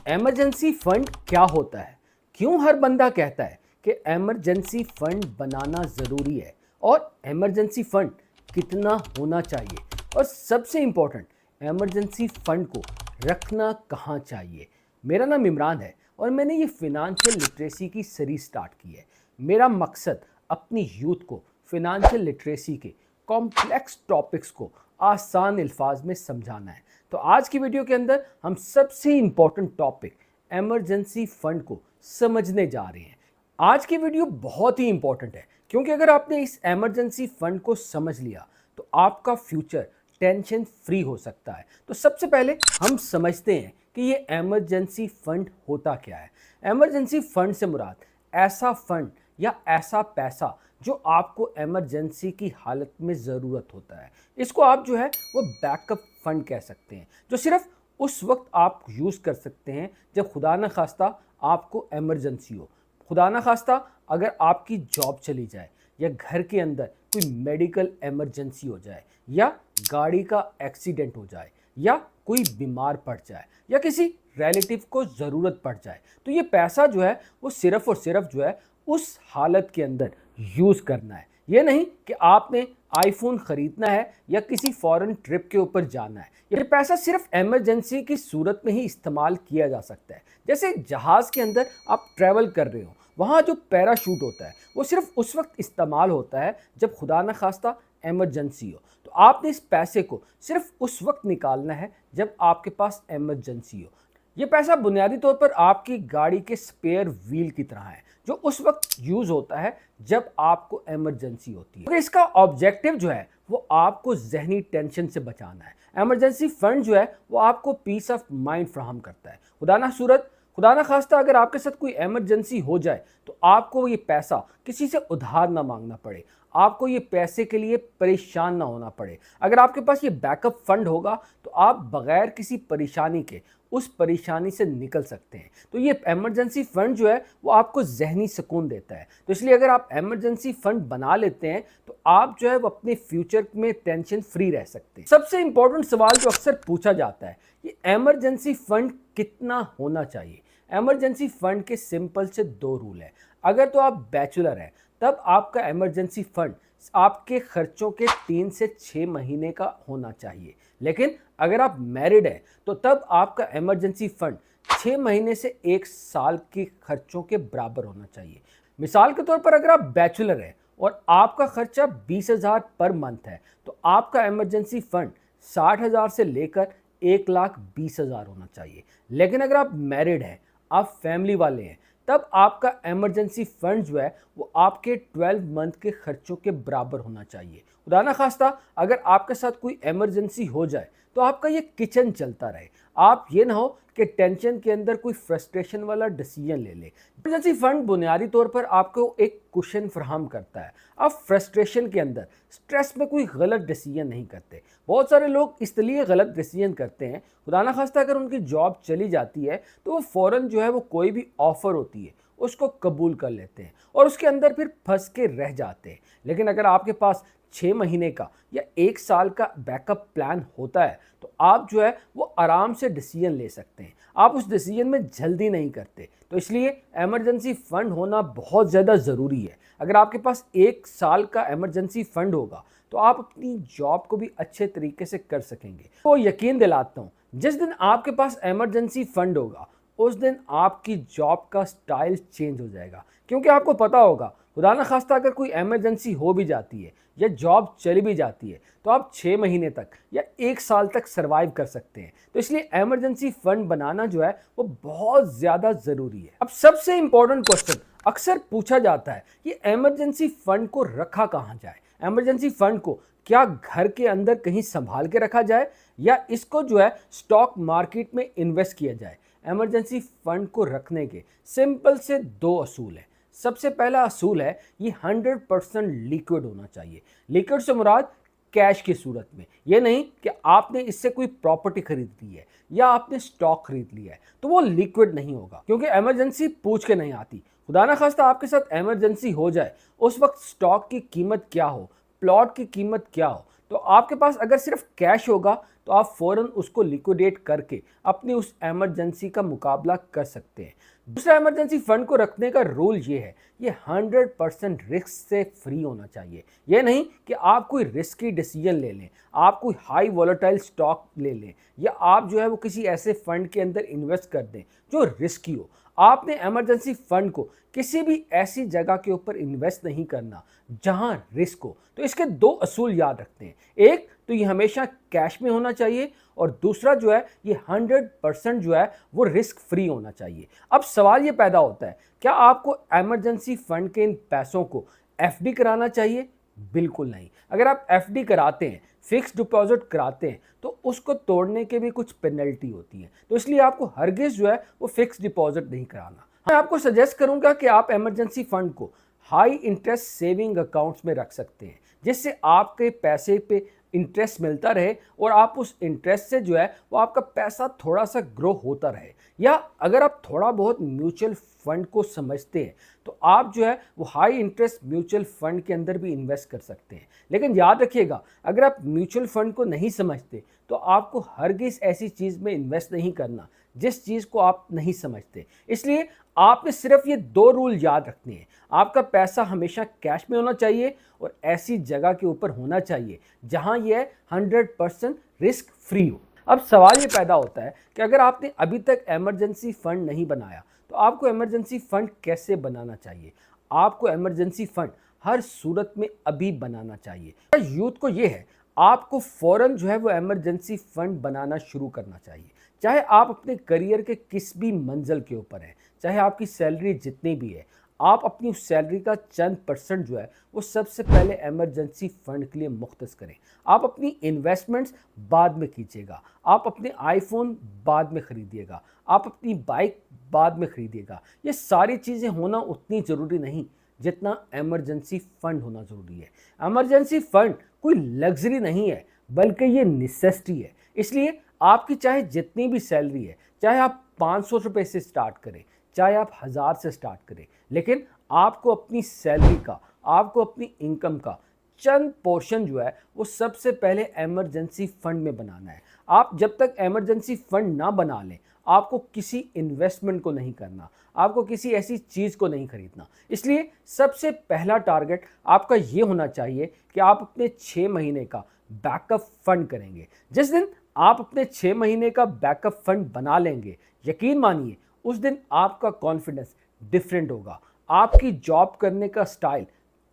Emergency fund क्या होता है? क्यों हर बंदा कहता है कि इमरजेंसी फंड बनाना ज़रूरी है और इमरजेंसी फंड कितना होना चाहिए? और सबसे इम्पोर्टेंट, इमरजेंसी फंड को रखना कहाँ चाहिए? मेरा नाम इमरान है और मैंने ये फिनंशियल लिटरेसी की सीरीज स्टार्ट की है। मेरा मकसद अपनी यूथ को फिनंशियल लिटरेसी के कॉम्प्लेक्स टॉपिक्स को आसान अल्फाज में समझाना है। तो आज की वीडियो के अंदर हम सबसे इम्पोर्टेंट टॉपिक इमरजेंसी फंड को समझने जा रहे हैं। आज की वीडियो बहुत ही इंपॉर्टेंट है क्योंकि अगर आपने इस इमरजेंसी फंड को समझ लिया तो आपका फ्यूचर टेंशन फ्री हो सकता है। तो सबसे पहले हम समझते हैं कि ये इमरजेंसी फंड होता क्या है। इमरजेंसी फंड से मुराद ऐसा फंड या ऐसा पैसा जो आपको इमरजेंसी की हालत में ज़रूरत होता है। इसको आप जो है वो बैकअप फंड कह सकते हैं, जो सिर्फ उस वक्त आप यूज़ कर सकते हैं जब खुदा न खास्ता आपको इमरजेंसी हो। खुदा न खास्ता अगर आपकी जॉब चली जाए या घर के अंदर कोई मेडिकल इमरजेंसी हो जाए या गाड़ी का एक्सीडेंट हो जाए या कोई बीमार पड़ जाए या किसी रिलेटिव को ज़रूरत पड़ जाए, तो ये पैसा जो है वो सिर्फ और सिर्फ जो है उस हालत के अंदर यूज़ करना है। ये नहीं कि आपने आईफोन ख़रीदना है या किसी फॉरेन ट्रिप के ऊपर जाना है। ये पैसा सिर्फ इमरजेंसी की सूरत में ही इस्तेमाल किया जा सकता है। जैसे जहाज़ के अंदर आप ट्रैवल कर रहे हो, वहाँ जो पैराशूट होता है वो सिर्फ उस वक्त इस्तेमाल होता है जब खुदा न खास्ता इमरजेंसी हो। तो आपने इस पैसे को सिर्फ उस वक्त निकालना है जब आपके पास इमरजेंसी हो। ये पैसा बुनियादी तौर पर आपकी गाड़ी के स्पेयर व्हील की तरह है जो उस वक्त यूज़ होता है जब आपको इमरजेंसी होती है। तो इसका ऑब्जेक्टिव जो है वो आपको जहनी टेंशन से बचाना है। इमरजेंसी फंड जो है वो आपको पीस ऑफ माइंड फ्राहम करता है। खुदा ना खास्ता अगर आपके साथ कोई इमरजेंसी हो जाए तो आपको ये पैसा किसी से उधार ना मांगना पड़े, आपको ये पैसे के लिए परेशान ना होना पड़े। अगर आपके पास ये बैकअप फंड होगा तो आप बगैर किसी परेशानी के उस परेशानी से निकल सकते हैं। तो ये इमरजेंसी फंड जो है वो आपको जहनी सुकून देता है। तो इसलिए अगर आप इमरजेंसी फंड बना लेते हैं तो आप जो है वो अपने फ्यूचर में टेंशन फ्री रह सकते हैं। सबसे इंपॉर्टेंट सवाल जो अक्सर पूछा जाता है, ये इमरजेंसी फंड कितना होना चाहिए? इमरजेंसी फंड के सिंपल से 2 रूल है। अगर तो आप बैचलर हैं तब आपका इमरजेंसी फंड आपके खर्चों के 3 से 6 महीने का होना चाहिए, लेकिन अगर आप मैरिड हैं तो तब आपका इमरजेंसी फंड 6 महीने से 1 साल के खर्चों के बराबर होना चाहिए। मिसाल के तौर पर अगर आप बैचलर हैं और आपका खर्चा 20,000 पर मंथ है तो आपका इमरजेंसी फंड 60,000 से लेकर 1,20,000 होना चाहिए। लेकिन अगर आप मैरिड हैं, आप फैमिली वाले हैं, तब आपका इमरजेंसी फंड जो है वो आपके 12 मंथ के खर्चों के बराबर होना चाहिए। खुदा ना खास्ता अगर आपके साथ कोई इमरजेंसी हो जाए तो आपका ये किचन चलता रहे। आप ये ना हो कि टेंशन के अंदर कोई फ्रस्ट्रेशन वाला डिसीजन ले ले। इमरजेंसी फंड बुनियादी तौर पर आपको एक कुशन फराहम करता है। आप फ्रस्ट्रेशन के अंदर, स्ट्रेस में कोई गलत डिसीजन नहीं करते। बहुत सारे लोग इसलिए गलत डिसीजन करते हैं, खुदा ना खास्ता अगर उनकी जॉब चली जाती है तो वो फ़ौरन जो है वो कोई भी ऑफ़र होती है उसको कबूल कर लेते हैं और उसके अंदर फिर फंस के रह जाते हैं। लेकिन अगर आपके पास 6 महीने का या 1 साल का बैकअप प्लान होता है तो आप जो है वो आराम से डिसीजन ले सकते हैं। आप उस डिसीजन में जल्दी नहीं करते। तो इसलिए इमरजेंसी फ़ंड होना बहुत ज़्यादा ज़रूरी है। अगर आपके पास 1 साल का इमरजेंसी फ़ंड होगा तो आप अपनी जॉब को भी अच्छे तरीके से कर सकेंगे। तो यकीन दिलाता हूँ, जिस दिन आपके पास इमरजेंसी फ़ंड होगा उस दिन आपकी जॉब का स्टाइल चेंज हो जाएगा, क्योंकि आपको पता होगा खुदा न खास्ता अगर कोई इमरजेंसी हो भी जाती है या जॉब चली भी जाती है तो आप 6 महीने तक या 1 साल तक सर्वाइव कर सकते हैं। तो इसलिए इमरजेंसी फंड बनाना जो है वो बहुत ज़्यादा ज़रूरी है। अब सबसे इंपॉर्टेंट क्वेश्चन अक्सर पूछा जाता है कि इमरजेंसी फंड को रखा कहाँ जाए? इमरजेंसी फंड को क्या घर के अंदर कहीं संभाल के रखा जाए या इसको जो है स्टॉक मार्केट में इन्वेस्ट किया जाए? इमरजेंसी फंड को रखने के सिंपल से 2 असूल हैं। सबसे पहला असूल है ये 100% लिक्विड होना चाहिए। लिक्विड से मुराद कैश की सूरत में। ये नहीं कि आपने इससे कोई प्रॉपर्टी खरीद ली है या आपने स्टॉक खरीद लिया है तो वो लिक्विड नहीं होगा, क्योंकि इमरजेंसी पूछ के नहीं आती। खुदा ना खास्ता आपके साथ इमरजेंसी हो जाए, उस वक्त स्टॉक की कीमत क्या हो, प्लॉट की कीमत क्या हो, तो आपके पास अगर सिर्फ कैश होगा तो आप फ़ौरन उसको लिक्विडेट करके अपनी उस इमरजेंसी का मुकाबला कर सकते हैं। दूसरा इमरजेंसी फंड को रखने का रूल ये है, ये 100% रिस्क से फ्री होना चाहिए। ये नहीं कि आप कोई रिस्की डिसीजन ले लें, आप कोई हाई वॉलेटाइल स्टॉक ले लें, या आप जो है वो किसी ऐसे फंड के अंदर इन्वेस्ट कर दें जो रिस्की हो। आपने इमरजेंसी फंड को किसी भी ऐसी जगह के ऊपर इन्वेस्ट नहीं करना जहां रिस्क हो। तो इसके दो असूल याद रखते हैं, एक तो ये हमेशा कैश में होना चाहिए, और दूसरा जो है ये 100% जो है वो रिस्क फ्री होना चाहिए। अब सवाल ये पैदा होता है, क्या आपको इमरजेंसी फंड के इन पैसों को एफडी कराना चाहिए? बिल्कुल नहीं। अगर आप एफडी कराते हैं, फिक्स डिपॉजिट कराते हैं, तो उसको तोड़ने के भी कुछ पेनल्टी होती है। तो इसलिए आपको हरगिज जो है वो फिक्स डिपॉजिट नहीं कराना। मैं आपको सजेस्ट करूंगा कि आप इमरजेंसी फंड को हाई इंटरेस्ट सेविंग अकाउंट्स में रख सकते हैं, जिससे आपके पैसे पे इंटरेस्ट मिलता रहे और आप उस इंटरेस्ट से जो है वो आपका पैसा थोड़ा सा ग्रो होता रहे। या अगर आप थोड़ा बहुत म्यूचुअल फंड को समझते हैं तो आप जो है वो हाई इंटरेस्ट म्यूचुअल फंड के अंदर भी इन्वेस्ट कर सकते हैं। लेकिन याद रखिएगा, अगर आप म्यूचुअल फंड को नहीं समझते तो आपको हरगिज ऐसी चीज़ में इन्वेस्ट नहीं करना जिस चीज़ को आप नहीं समझते। इसलिए आपने सिर्फ ये दो रूल याद रखने हैं, आपका पैसा हमेशा कैश में होना चाहिए और ऐसी जगह के ऊपर होना चाहिए जहां यह 100% रिस्क फ्री हो। अब सवाल ये पैदा होता है कि अगर आपने अभी तक इमरजेंसी फंड नहीं बनाया तो आपको इमरजेंसी फंड कैसे बनाना चाहिए? आपको इमरजेंसी फंड हर सूरत में अभी बनाना चाहिए। यूथ को ये है, आपको फौरन जो है वो इमरजेंसी फंड बनाना शुरू करना चाहिए। चाहे आप अपने करियर के किस भी मंजिल के ऊपर हैं, चाहे आपकी सैलरी जितनी भी है, आप अपनी उस सैलरी का चंद परसेंट जो है वो सबसे पहले इमरजेंसी फंड के लिए मुख्तस करें। आप अपनी इन्वेस्टमेंट्स बाद में कीजिएगा, आप अपने आईफोन बाद में खरीदिएगा, आप अपनी बाइक बाद में खरीदिएगा। ये सारी चीज़ें होना उतनी ज़रूरी नहीं जितना इमरजेंसी फंड होना ज़रूरी है। इमरजेंसी फंड कोई लग्जरी नहीं है, बल्कि ये नेसेसिटी है। इसलिए आपकी चाहे जितनी भी सैलरी है, चाहे आप 500 रुपये से स्टार्ट करें, चाहे आप 1000 से स्टार्ट करें, लेकिन आपको अपनी सैलरी का, आपको अपनी इनकम का चंद पोर्शन जो है वो सबसे पहले इमरजेंसी फंड में बनाना है। आप जब तक इमरजेंसी फंड ना बना लें, आपको किसी इन्वेस्टमेंट को नहीं करना, आपको किसी ऐसी चीज़ को नहीं खरीदना। इसलिए सबसे पहला टारगेट आपका ये होना चाहिए कि आप अपने 6 महीने का बैकअप फंड करेंगे। जिस दिन आप अपने 6 महीने का बैकअप फंड बना लेंगे, यकीन मानिए उस दिन आपका कॉन्फिडेंस डिफरेंट होगा, आपकी जॉब करने का स्टाइल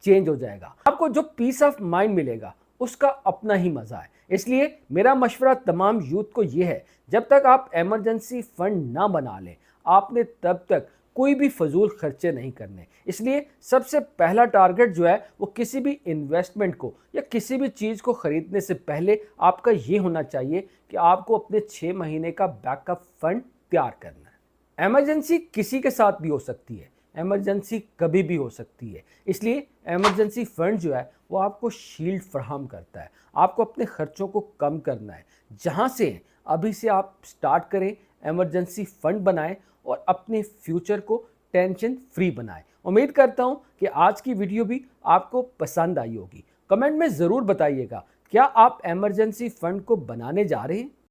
चेंज हो जाएगा, आपको जो पीस ऑफ माइंड मिलेगा उसका अपना ही मजा है। इसलिए मेरा मशवरा तमाम यूथ को यह है, जब तक आप इमरजेंसी फंड ना बना लें, आपने तब तक कोई भी फजूल खर्चे नहीं करने। इसलिए सबसे पहला टारगेट जो है वो किसी भी इन्वेस्टमेंट को या किसी भी चीज़ को खरीदने से पहले आपका ये होना चाहिए कि आपको अपने 6 महीने का बैकअप फंड तैयार करना है। इमरजेंसी किसी के साथ भी हो सकती है, इमरजेंसी कभी भी हो सकती है। इसलिए इमरजेंसी फंड जो है वो आपको शील्ड फराहम करता है। आपको अपने खर्चों को कम करना है। जहाँ से अभी से आप स्टार्ट करें, इमरजेंसी फंड बनाएं और अपने फ्यूचर को टेंशन फ्री बनाएं। उम्मीद करता हूँ कि आज की वीडियो भी आपको पसंद आई होगी। कमेंट में ज़रूर बताइएगा, क्या आप इमरजेंसी फंड को बनाने जा रहे हैं?